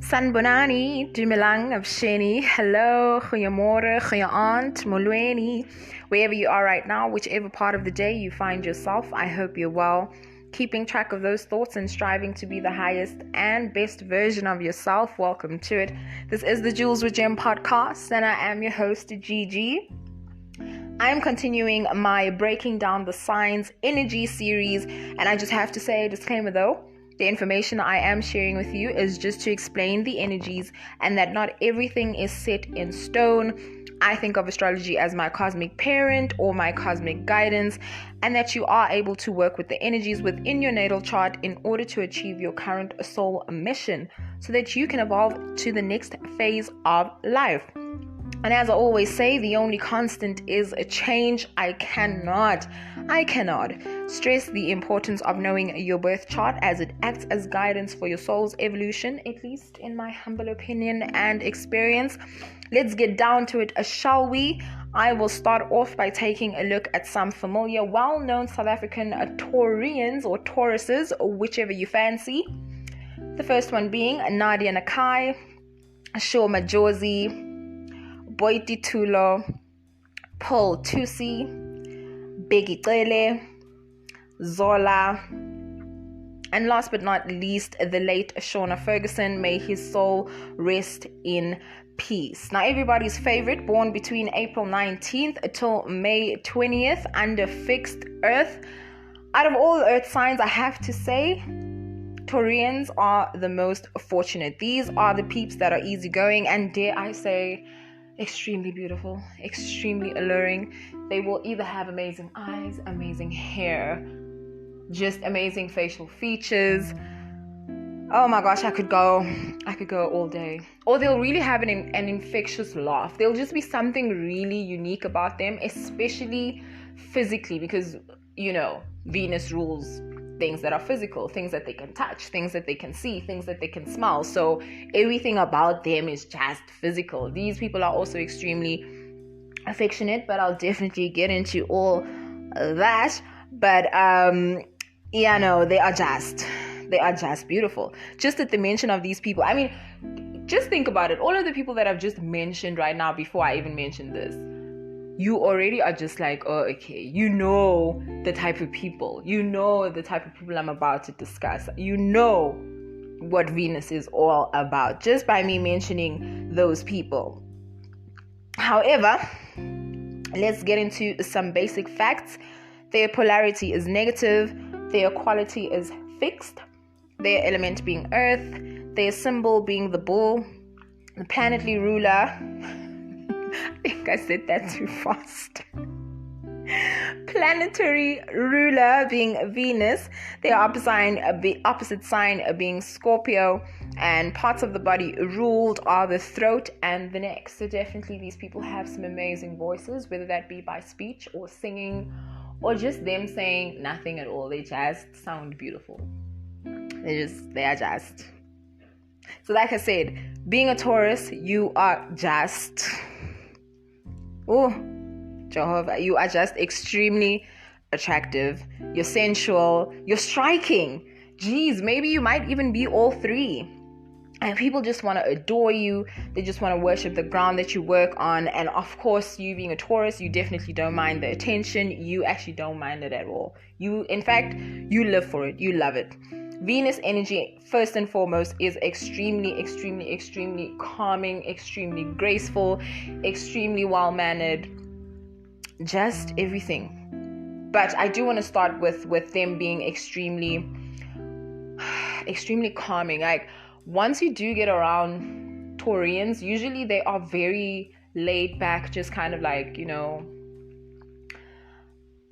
Sanbonani, Dumilang of Sheni, hello, Goeiemorgen, Goeieaand, Molweni, wherever you are right now, whichever part of the day you find yourself, I hope you're well, keeping track of those thoughts and striving to be the highest and best version of yourself. Welcome to it. This is the Jules with Gem podcast, and I am your host, GiGi. I am continuing my Breaking Down the Signs energy series, and I just have to say, disclaimer though, the information I am sharing with you is just to explain the energies and that not everything is set in stone. I think of astrology as my cosmic parent or my cosmic guidance, and that you are able to work with the energies within your natal chart in order to achieve your current soul mission so that you can evolve to the next phase of life. And as I always say, the only constant is a change. I cannot stress the importance of knowing your birth chart, as it acts as guidance for your soul's evolution, at least in my humble opinion and experience. Let's get down to it, shall we? I will start off by taking a look at some familiar, well-known South African Taurians or Tauruses, or whichever you fancy. The first one being Nadia Nakai, Shoma Josie, Boiti Tulo, Paul Tusi, Biggie Tele, Zola, and last but not least, the late Shauna Ferguson. May his soul rest in peace. Now, everybody's favorite, born between April 19th until May 20th under fixed earth. Out of all the earth signs, I have to say, Taurians are the most fortunate. These are the peeps that are easygoing and, dare I say, extremely beautiful, extremely alluring. They will either have amazing eyes, amazing hair, just amazing facial features. Oh my gosh, I could go all day. Or they'll really have an infectious laugh. There'll just be something really unique about them, especially physically, because, you know, Venus rules things that are physical, things that they can touch, things that they can see, things that they can smell. So everything about them is just physical. These people are also extremely affectionate, but I'll definitely get into all that. But they are just beautiful. Just at the mention of these people, I mean, just think about it. All of the people that I've just mentioned right now, before I even mentioned this, you already are just like, oh, okay, you know the type of people. You know the type of people I'm about to discuss. You know what Venus is all about just by me mentioning those people. However, let's get into some basic facts. Their polarity is negative. Their quality is fixed. Their element being earth. Their symbol being the bull. The planetary ruler... I think I said that too fast. Planetary ruler being Venus, their opposite sign being Scorpio, and parts of the body ruled are the throat and the neck. So definitely these people have some amazing voices, whether that be by speech or singing or just them saying nothing at all. They just sound beautiful. They are just. So like I said, being a Taurus, you are just... Oh, Jehovah, you are just extremely attractive. You're sensual. You're striking. Geez, maybe you might even be all three. And people just want to adore you. They just want to worship the ground that you work on. And of course, you being a Taurus, you definitely don't mind the attention. You actually don't mind it at all. In fact, you live for it. You love it. Venus energy, first and foremost, is extremely, extremely, extremely calming, extremely graceful, extremely well-mannered, just everything. But I do want to start with them being extremely, extremely calming. Like, once you do get around Taurians, usually they are very laid back, just kind of like, you know,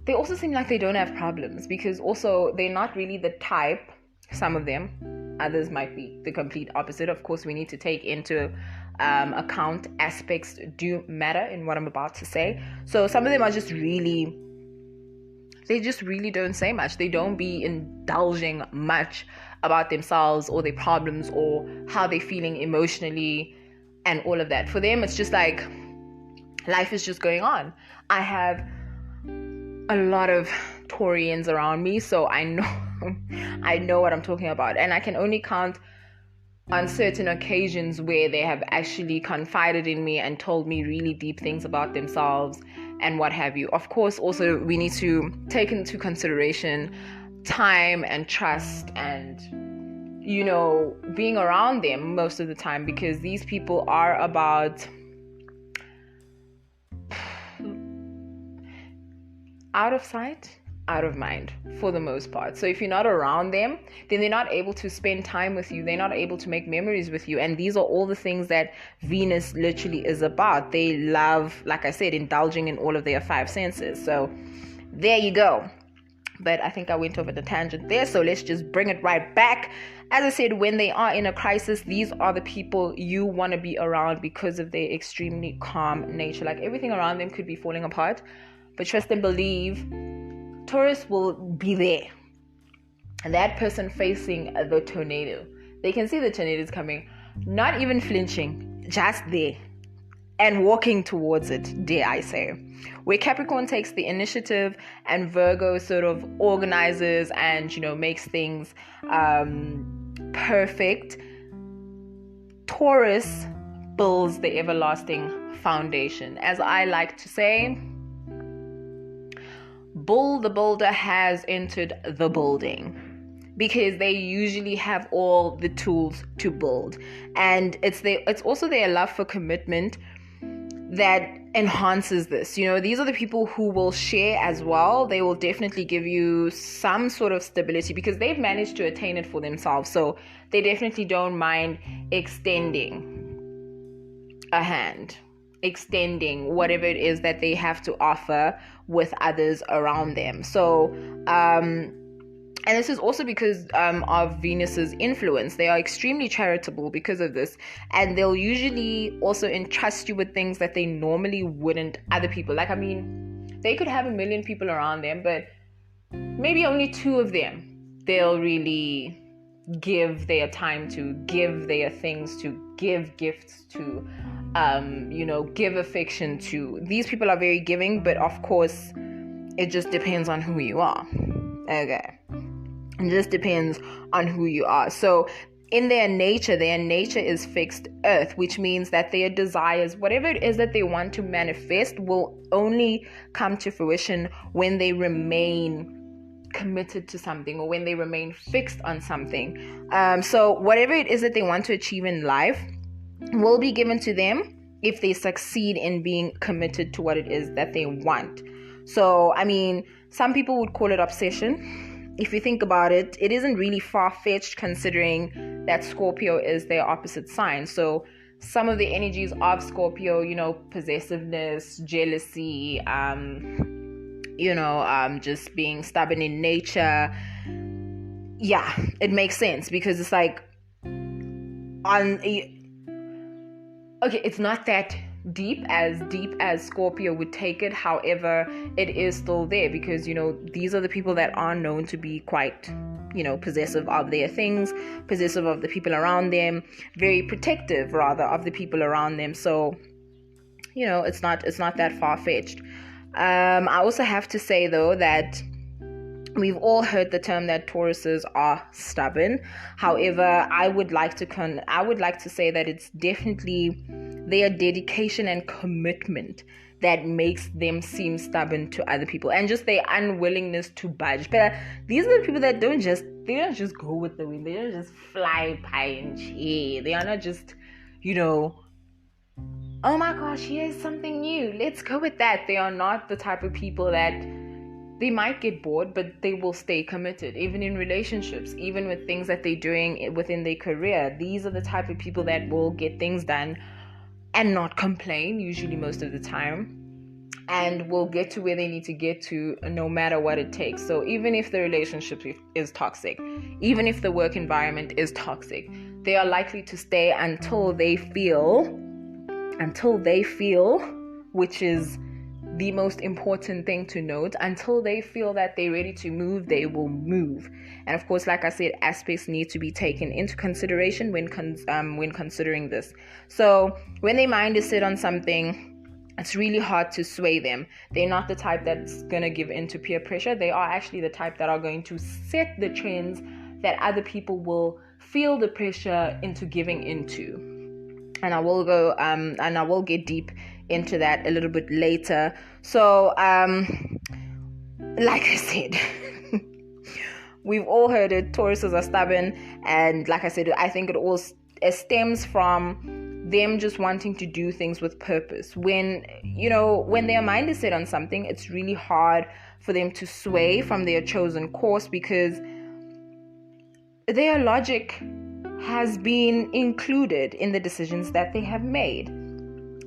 they also seem like they don't have problems, because also they're not really the type. Some of them, others might be the complete opposite. Of course, we need to take into account aspects do matter in what I'm about to say. So some of them are just really, they just really don't say much. They don't be indulging much about themselves or their problems or how they're feeling emotionally and all of that. For them, it's just like life is just going on. I have a lot of Taurians around me, so I know what I'm talking about, and I can only count on certain occasions where they have actually confided in me and told me really deep things about themselves and what have you. Of course, also we need to take into consideration time and trust and, being around them most of the time, because these people are about out of sight, out of mind for the most part. So if you're not around them, then they're not able to spend time with you. They're not able to make memories with you. And these are all the things that Venus literally is about. They love, like I said, indulging in all of their five senses. So there you go. But I think I went over the tangent there. So let's just bring it right back. As I said, when they are in a crisis, these are the people you want to be around because of their extremely calm nature. Like everything around them could be falling apart, but trust and believe, Taurus will be there. And that person facing the tornado, they can see the tornadoes coming, not even flinching, just there and walking towards it, dare I say. Where Capricorn takes the initiative and Virgo sort of organizes and, makes things perfect, Taurus builds the everlasting foundation. As I like to say, Bull the builder has entered the building, because they usually have all the tools to build. And it's also their love for commitment that enhances this. These are the people who will share as well. They will definitely give you some sort of stability because they've managed to attain it for themselves. So they definitely don't mind extending a hand, extending whatever it is that they have to offer with others around them. So and this is also because of Venus's influence. They are extremely charitable because of this, and they'll usually also entrust you with things that they normally wouldn't other people. Like, they could have 1 million people around them, but maybe only 2 of them they'll really give their time to, give their things to, give gifts to, give affection to. These people are very giving, but of course it just depends on who you are. Okay, it just depends on who you are. So in their nature is fixed earth, which means that their desires, whatever it is that they want to manifest, will only come to fruition when they remain committed to something, or when they remain fixed on something. So whatever it is that they want to achieve in life will be given to them if they succeed in being committed to what it is that they want. So some people would call it obsession. If you think about it, it isn't really far-fetched, considering that Scorpio is their opposite sign. So some of the energies of Scorpio, possessiveness, jealousy, just being stubborn in nature. Yeah, it makes sense, because it's like, it's not that deep as Scorpio would take it. However, it is still there, because these are the people that are known to be quite possessive of their things, possessive of the people around them, very protective rather of the people around them. So it's not that far-fetched. I also have to say though that we've all heard the term that Tauruses are stubborn. However, I would like to say that it's definitely their dedication and commitment that makes them seem stubborn to other people, and just their unwillingness to budge. But these are the people that don't just go with the wind. They don't just fly pie and cheer. They are not just, oh my gosh, here's something new, let's go with that. They are not the type of people that, they might get bored, but they will stay committed, even in relationships, even with things that they're doing within their career. These are the type of people that will get things done and not complain, usually most of the time, and will get to where they need to get to no matter what it takes. So even if the relationship is toxic, even if the work environment is toxic, they are likely to stay until they feel, which is the most important thing to note, until they feel that they're ready to move, they will move. And of course, like I said, aspects need to be taken into consideration when considering this. So when their mind is set on something, it's really hard to sway them. They're not the type that's going to give in to peer pressure. They are actually the type that are going to set the trends that other people will feel the pressure into giving into. And I will go and I will get deep into that a little bit later. So like I said, we've all heard it, Tauruses are stubborn, and like I said, I think it all stems from them just wanting to do things with purpose. When their mind is set on something, it's really hard for them to sway from their chosen course, because their logic has been included in the decisions that they have made.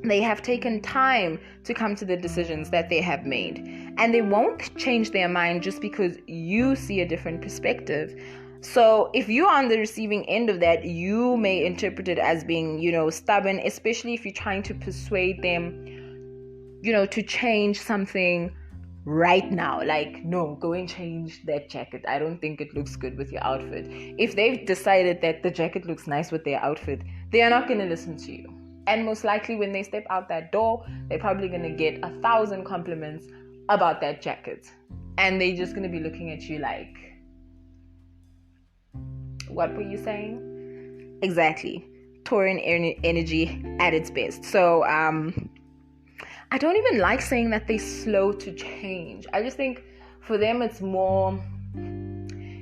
They have taken time to come to the decisions that they have made, and they won't change their mind just because you see a different perspective. So if you're on the receiving end of that, you may interpret it as being, stubborn, especially if you're trying to persuade them, to change something right now. Like, no, go and change that jacket. I don't think it looks good with your outfit. If they've decided that the jacket looks nice with their outfit, they are not going to listen to you. And most likely when they step out that door, they're probably going to get 1,000 compliments about that jacket. And they're just going to be looking at you like, what were you saying? Exactly. Taurian energy at its best. So, I don't even like saying that they're slow to change. I just think for them it's more,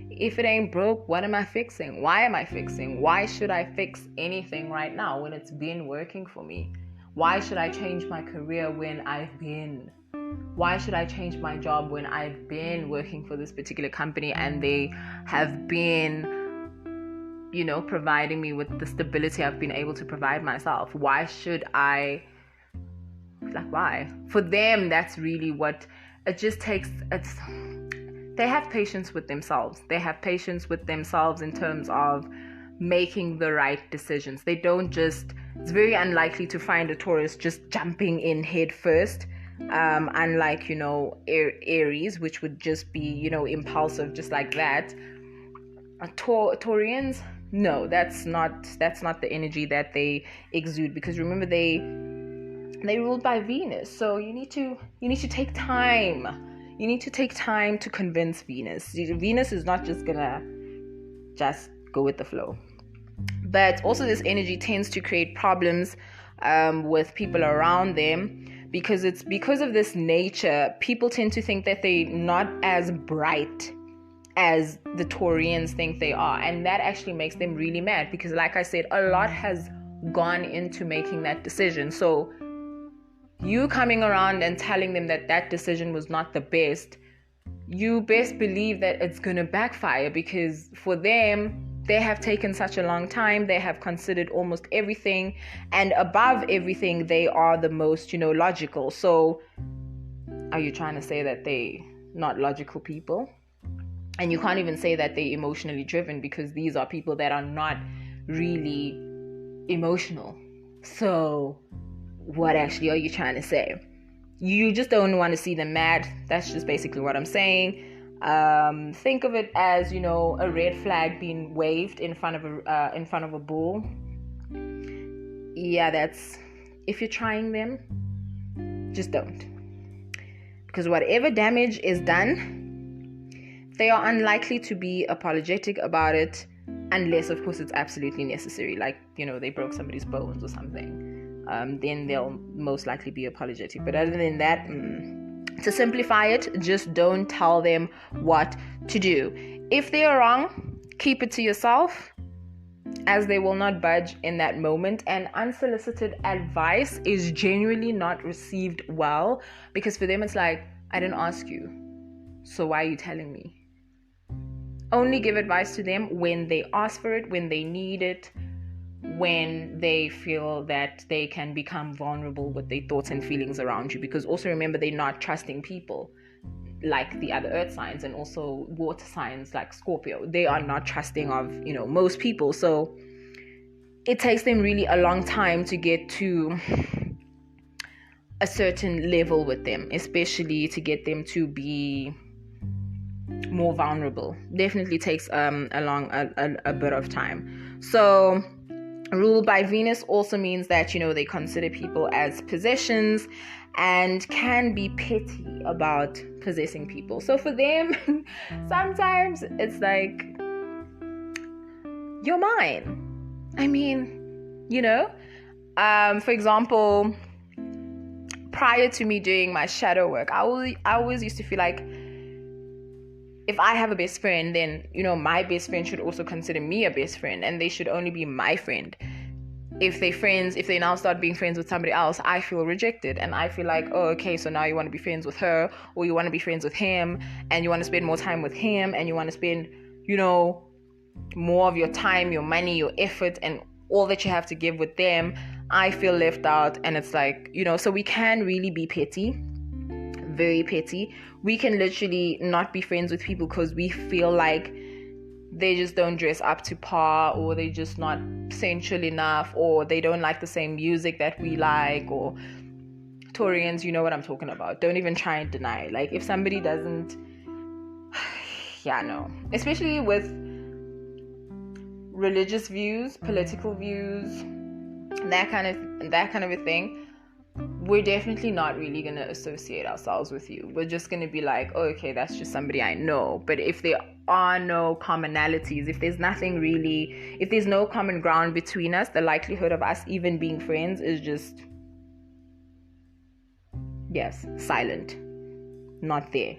if it ain't broke, what am I fixing? Why am I fixing? Why should I fix anything right now when it's been working for me? Why should I change my career when why should I change my job when I've been working for this particular company and they have been, providing me with the stability I've been able to provide myself? Why should I? Why? For them, that's really what it just takes. They have patience with themselves. They have patience with themselves in terms of making the right decisions. They don't just, it's very unlikely to find a Taurus just jumping in head first. Unlike, Aries, which would just be, impulsive just like that. Taurians, no, that's not the energy that they exude, because remember they ruled by Venus. So you need to take time. You need to take time to convince Venus. Venus is not just gonna just go with the flow. But also this energy tends to create problems with people around them, because it's because of this nature. People tend to think that they're not as bright as the Taurians think they are, and that actually makes them really mad, because like I said, a lot has gone into making that decision. So you coming around and telling them that decision was not the best, you best believe that it's going to backfire, because for them, they have taken such a long time. They have considered almost everything, and above everything, they are the most, logical. So are you trying to say that they're not logical people? And you can't even say that they're emotionally driven, because these are people that are not really emotional. So what actually are you trying to say? You just don't want to see them mad. That's just basically what I'm saying. Think of it as, a red flag being waved in front of a bull. Yeah, that's, if you're trying them, just don't. Because whatever damage is done, they are unlikely to be apologetic about it, unless, of course, it's absolutely necessary. Like, they broke somebody's bones or something. Then they'll most likely be apologetic. But other than that, to simplify it, just don't tell them what to do. If they are wrong, keep it to yourself, as they will not budge in that moment. And unsolicited advice is genuinely not received well, because for them it's like, I didn't ask you, so why are you telling me? Only give advice to them when they ask for it, when they need it, when they feel that they can become vulnerable with their thoughts and feelings around you. Because also remember, they're not trusting people like the other earth signs, and also water signs like Scorpio. They are not trusting of, most people. So it takes them really a long time to get to a certain level with them, especially to get them to be more vulnerable. Definitely takes a bit of time. So ruled by Venus also means that, they consider people as possessions and can be petty about possessing people. So for them, sometimes it's like, you're mine. I mean, for example, prior to me doing my shadow work, I always used to feel like if I have a best friend, then, my best friend should also consider me a best friend, and they should only be my friend. If they now start being friends with somebody else, I feel rejected, and I feel like, oh, okay, so now you want to be friends with her, or you want to be friends with him, and you want to spend more time with him, and you want to spend, more of your time, your money, your effort, and all that you have to give with them. I feel left out, and it's like, so we can really be petty, very petty. We can literally not be friends with people because we feel like they just don't dress up to par, or they're just not sensual enough, or they don't like the same music that we like, or Taurians, you know what I'm talking about. Don't even try and deny. Like, if somebody doesn't, especially with religious views, political views, that kind of a thing, we're definitely not really going to associate ourselves with you. We're just going to be like, oh, okay, that's just somebody I know. But if there are no commonalities, if there's nothing really, if there's no common ground between us, the likelihood of us even being friends is just, silent, not there.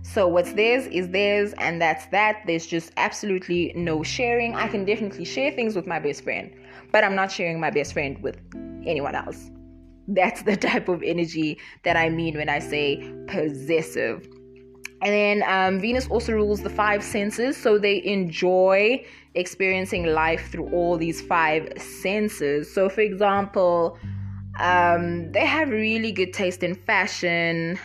So what's theirs is theirs, and that's that. There's just absolutely no sharing. I can definitely share things with my best friend, but I'm not sharing my best friend with anyone else. That's the type of energy that I mean when I say possessive. And then Venus also rules the 5 senses, so they enjoy experiencing life through all these 5 senses. So, for example, they have really good taste in fashion.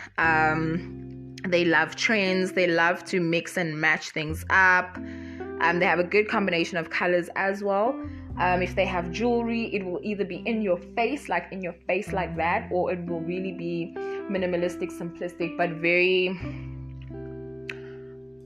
They love trends. They love to mix and match things up. They have a good combination of colors as well. If they have jewelry, it will either be in your face like that, or it will really be minimalistic, simplistic, but very,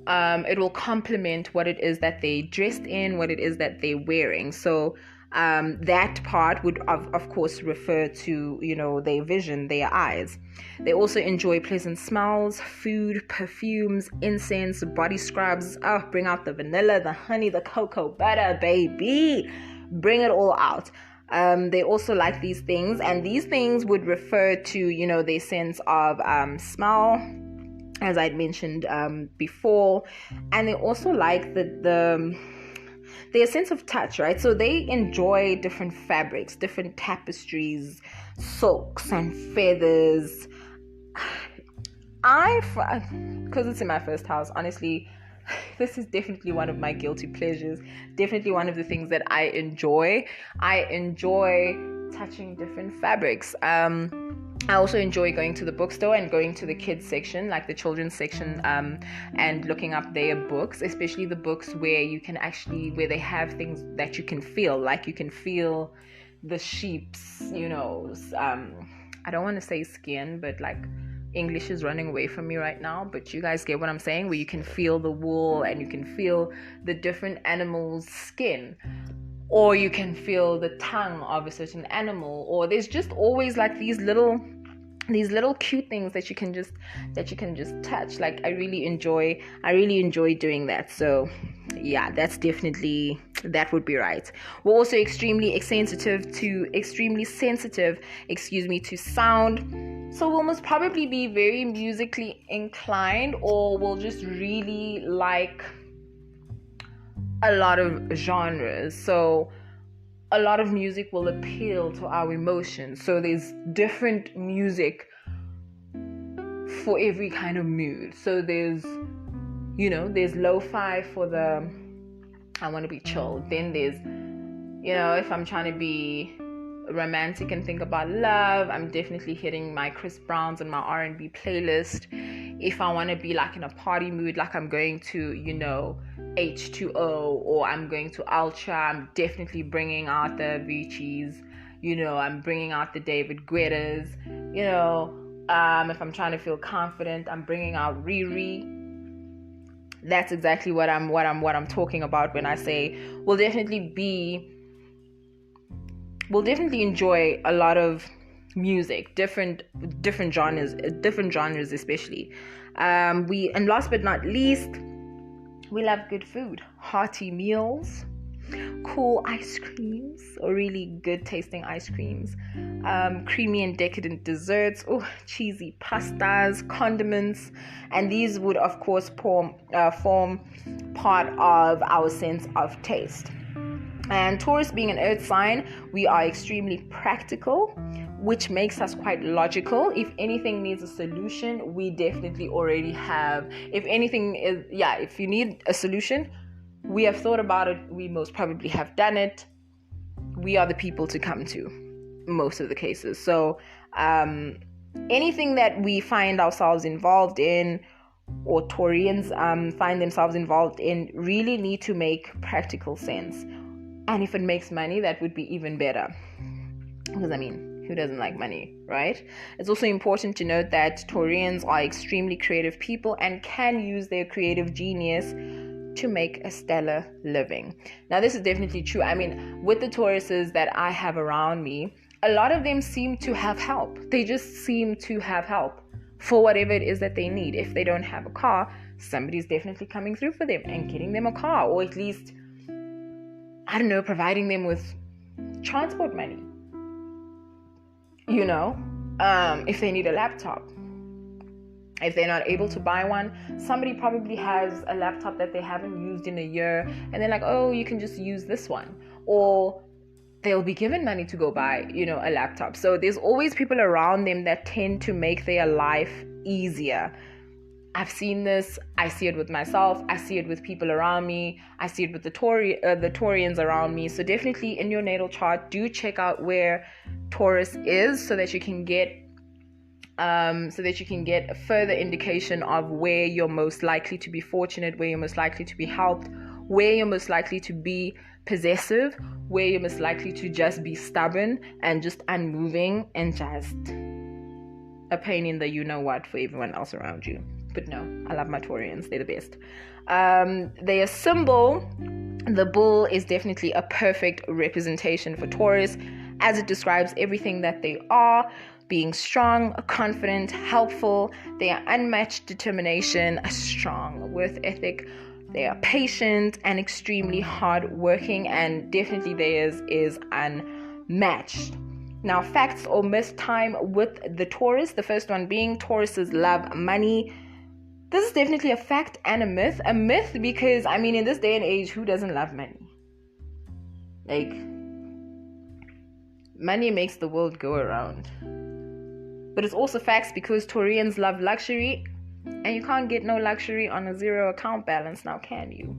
it will complement what it is that they dressed in, what it is that they're wearing. So that part would of course refer to their vision, their eyes. They also enjoy pleasant smells, food, perfumes, incense, body scrubs. Bring out the vanilla, the honey, the cocoa butter, baby, bring it all out. They also like these things, and these things would refer to their sense of smell, as I'd mentioned before. And they also like their sense of touch, right? So they enjoy different fabrics, different tapestries, silks and feathers. Because it's in my first house, honestly, this is definitely one of my guilty pleasures. Definitely one of the things that I enjoy. I enjoy touching different fabrics. I also enjoy going to the bookstore and going to the kids section, like the children's section, and looking up their books, especially the books where they have things that you can feel, like you can feel the sheep's, I don't want to say skin, but like English is running away from me right now, but you guys get what I'm saying, where you can feel the wool and you can feel the different animals' skin, or you can feel the tongue of a certain animal, or there's just always like these little cute things that you can just touch. Like I really enjoy doing that. So yeah, that would be right. We're also extremely sensitive to sound. So we'll most probably be very musically inclined, or we'll just really like a lot of genres. So a lot of music will appeal to our emotions. So there's different music for every kind of mood. So there's lo-fi for the I want to be chill. Then there's, if I'm trying to be romantic and think about love, I'm definitely hitting my Chris Browns and my R&B playlist. If I want to be like in a party mood, like I'm going to, H2O, or I'm going to Ultra, I'm definitely bringing out the Avicii's, I'm bringing out the David Guettas, if I'm trying to feel confident, I'm bringing out Riri. That's exactly what I'm talking about when I say we'll definitely enjoy a lot of music, different genres especially. And last but not least, we love good food. hearty meals, cool ice creams, or really good tasting ice creams, creamy and decadent desserts, cheesy pastas, condiments, and these would of course form part of our sense of taste. And Taurus being an earth sign, we are extremely practical, which makes us quite logical. If anything needs a solution, we definitely already have. If you need a solution, we have thought about it. We most probably have done it. We are the people to come to most of the cases. So anything that we find ourselves involved in, or Taurians find themselves involved in, really need to make practical sense. And if it makes money, that would be even better. Because who doesn't like money, right? It's also important to note that Taurians are extremely creative people and can use their creative genius to make a stellar living. Now, this is definitely true. With the Tauruses that I have around me, a lot of them seem to have help. They just seem to have help for whatever it is that they need. If they don't have a car, somebody's definitely coming through for them and getting them a car, or at least, providing them with transport money. If they need a laptop, if they're not able to buy one, somebody probably has a laptop that they haven't used in a year, and they're like, you can just use this one. Or they'll be given money to go buy, a laptop. So there's always people around them that tend to make their life easier. I've seen this. I see it with myself. I see it with people around me. I see it with the Taurians around me. So definitely in your natal chart, do check out where Taurus is so that you can get a further indication of where you're most likely to be fortunate, where you're most likely to be helped, where you're most likely to be possessive, where you're most likely to just be stubborn and just unmoving and just a pain in the you-know-what for everyone else around you. But no, I love my Taurians. They're the best. Their symbol, the bull, is definitely a perfect representation for Taurus, as it describes everything that they are: being strong, confident, helpful. They are unmatched determination, a strong work ethic. They are patient and extremely hardworking, and definitely theirs is unmatched. Now, facts or myth time with the Taurus. The first one being Tauruses love money. This is definitely a fact and a myth. A myth because, in this day and age, who doesn't love money? Money makes the world go around. But it's also facts because Taurians love luxury, and you can't get no luxury on a zero account balance now, can you?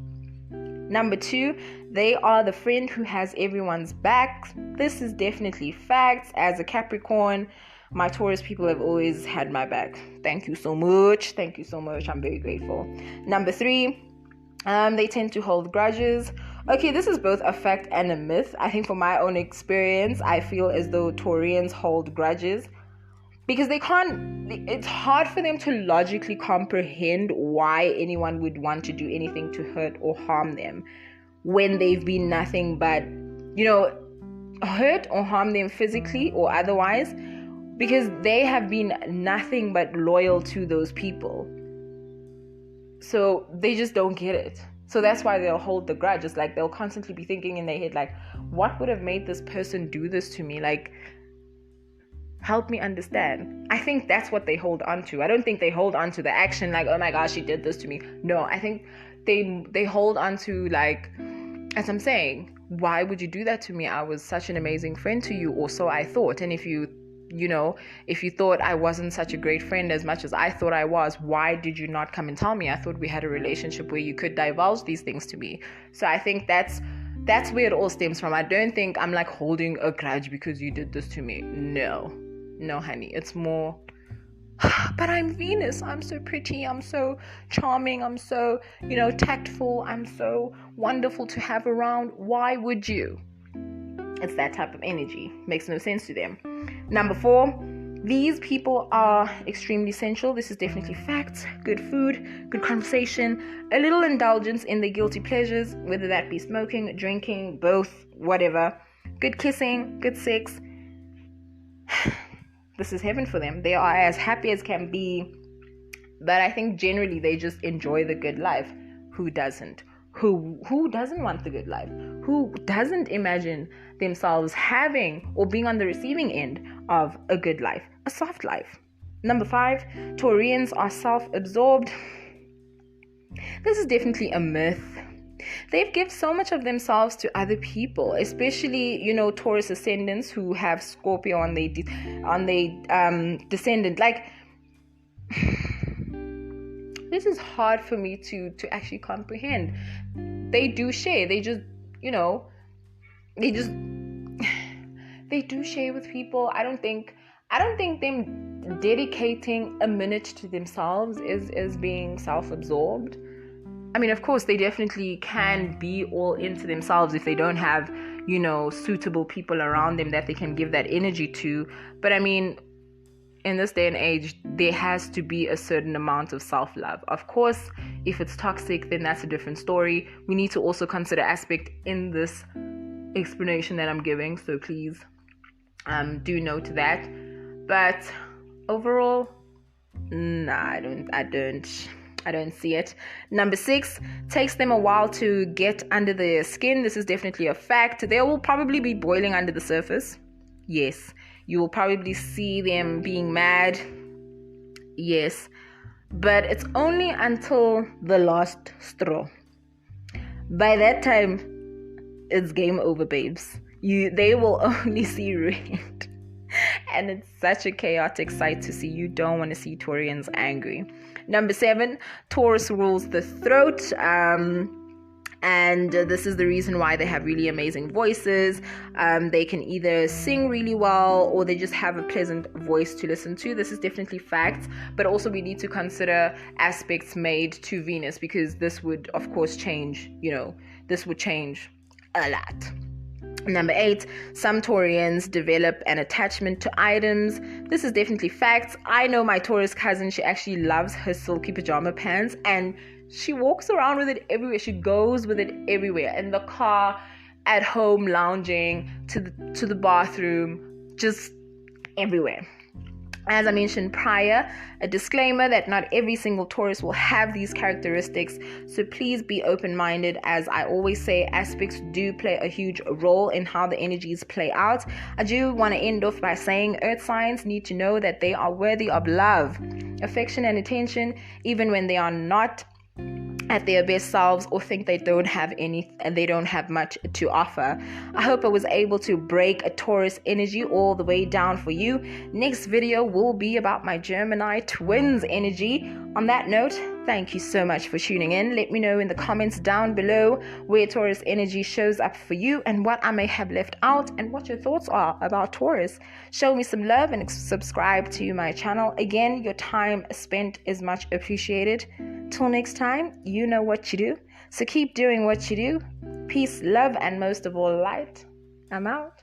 Number 2, they are the friend who has everyone's back. This is definitely facts. As a Capricorn, my Taurus people have always had my back. Thank you so much. Thank you so much. I'm very grateful. Number 3, they tend to hold grudges. Okay, this is both a fact and a myth. I think from my own experience, I feel as though Taurians hold grudges because it's hard for them to logically comprehend why anyone would want to do anything to hurt or harm them when they've been nothing but, hurt or harm them physically or otherwise, because they have been nothing but loyal to those people. So they just don't get it. So that's why they'll hold the grudge. It's like they'll constantly be thinking in their head, like, what would have made this person do this to me? Like, help me understand. I think that's what they hold on to. I don't think they hold on to the action, like, oh my gosh, she did this to me. No, I think they hold on to, like, as I'm saying, why would you do that to me? I was such an amazing friend to you, or so I thought. And if you thought I wasn't such a great friend as much as I thought I was, why did you not come and tell me? I thought we had a relationship where you could divulge these things to me. So I think that's where it all stems from. I don't think I'm like holding a grudge because you did this to me. No, honey. It's more, but I'm Venus. I'm so pretty. I'm so charming. I'm so, tactful. I'm so wonderful to have around. Why would you? It's that type of energy. Makes no sense to them. Number 4, these people are extremely sensual. This is definitely facts. Good food, good conversation, a little indulgence in their guilty pleasures, whether that be smoking, drinking, both, whatever. Good kissing, good sex. This is heaven for them. They are as happy as can be. But I think generally they just enjoy the good life. Who doesn't? Who doesn't want the good life? Who doesn't imagine themselves having or being on the receiving end of a good life, a soft life? Number 5, Taurians are self-absorbed. This is definitely a myth. They give so much of themselves to other people, especially, Taurus ascendants who have Scorpio on their descendant. Like, this is hard for me to actually comprehend. They do share. They just, they do share with people. I don't think them dedicating a minute to themselves is being self-absorbed. I mean, of course, they definitely can be all into themselves if they don't have, suitable people around them that they can give that energy to. But I mean, in this day and age, there has to be a certain amount of self-love. Of course, if it's toxic, then that's a different story. We need to also consider aspect in this explanation that I'm giving. So please do note that. But overall, I don't see it. Number 6, takes them a while to get under the skin. This is definitely a fact. They will probably be boiling under the surface. Yes. You will probably see them being mad. Yes. But it's only until the last straw. By that time, it's game over, babes. They will only see red. And it's such a chaotic sight to see. You don't want to see Taurians angry. Number 7, Taurus rules the throat. And this is the reason why they have really amazing voices. They can either sing really well or they just have a pleasant voice to listen to. This is definitely fact. But also we need to consider aspects made to Venus, because this would, of course, change. This would change a lot. Number 8, some Taurians develop an attachment to items. This is definitely facts. I know my Taurus cousin, she actually loves her silky pajama pants and she walks around with it everywhere. She goes with it everywhere. In the car, at home, lounging, to the bathroom, just everywhere. As I mentioned prior, a disclaimer that not every single Taurus will have these characteristics, so please be open-minded. As I always say, aspects do play a huge role in how the energies play out. I do want to end off by saying earth signs need to know that they are worthy of love, affection, and attention, even when they are not at their best selves or think they don't have any and they don't have much to offer. I hope I was able to break a Taurus energy all the way down for you. Next video will be about my Gemini twins energy. On that note, thank you so much for tuning in. Let me know in the comments down below where Taurus energy shows up for you and what I may have left out and what your thoughts are about Taurus. Show me some love and subscribe to my channel. Again, your time spent is much appreciated. Till next time, you know what you do. So keep doing what you do. Peace, love, and most of all, light. I'm out.